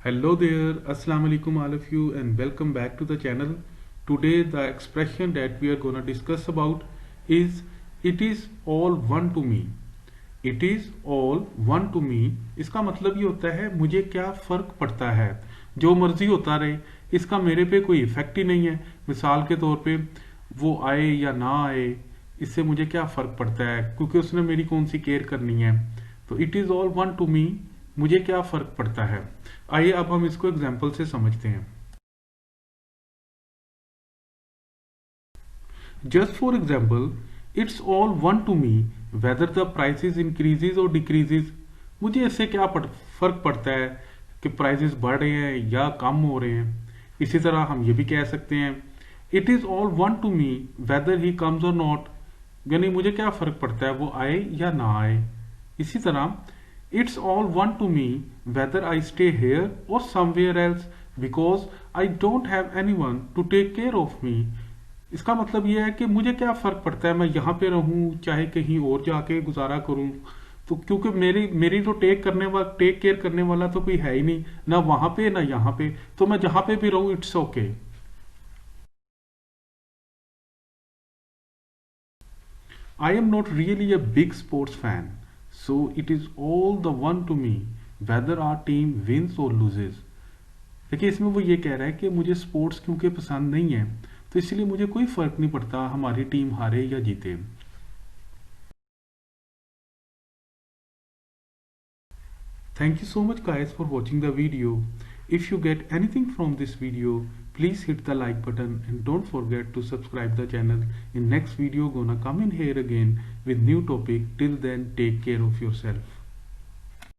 Hello there, Assalamu alaikum all of you and welcome back to the channel. Today the expression that we are going to discuss about is it is all one to me. It is all one to me. इसका मतलब ये होता है मुझे क्या फर्क पड़ता है, जो मर्जी होता रहे, इसका मेरे पे कोई इफेक्ट ही नहीं है। मिसाल के तौर पे वो आए या ना आए, इससे मुझे क्या फर्क पड़ता है, क्योंकि उसने मेरी कौन सी केयर करनी है। तो it is all one to me, मुझे क्या फर्क पड़ता है। आइए अब हम इसको एग्जाम्पल से समझते हैं। Just for example, it's all one to me whether the prices increases और डिक्रीजेज। मुझे इससे क्या फर्क पड़ता है कि प्राइसेस बढ़ रहे हैं या कम हो रहे हैं। इसी तरह हम ये भी कह सकते हैं it is all one to me whether he comes और नॉट, यानी मुझे क्या फर्क पड़ता है वो आए या ना आए। इसी तरह It's all one to me whether I stay here or somewhere else because I don't have anyone to take care of me. इसका मतलब यह है कि मुझे क्या फर्क पड़ता है मैं यहाँ पे रहूं चाहे कहीं और जाके गुजारा करूं। तो क्योंकि मेरी तो टेक केयर करने वाला तो कोई है ही नहीं, ना वहां पे ना यहाँ पे, तो मैं जहां पे भी रहूं it's okay. I am not really a big sports fan, so it is all the one to me whether our team wins or loses. देखिए इसमें वो ये कह रहा है कि मुझे स्पोर्ट्स क्योंकि पसंद नहीं है तो इसलिए मुझे कोई फर्क नहीं पड़ता हमारी टीम हारे या जीते। Thank you so much guys for watching the video. If you get anything from this video, please hit the like button and don't forget to subscribe the channel. In next video gonna come in here again with new topic. Till then, take care of yourself.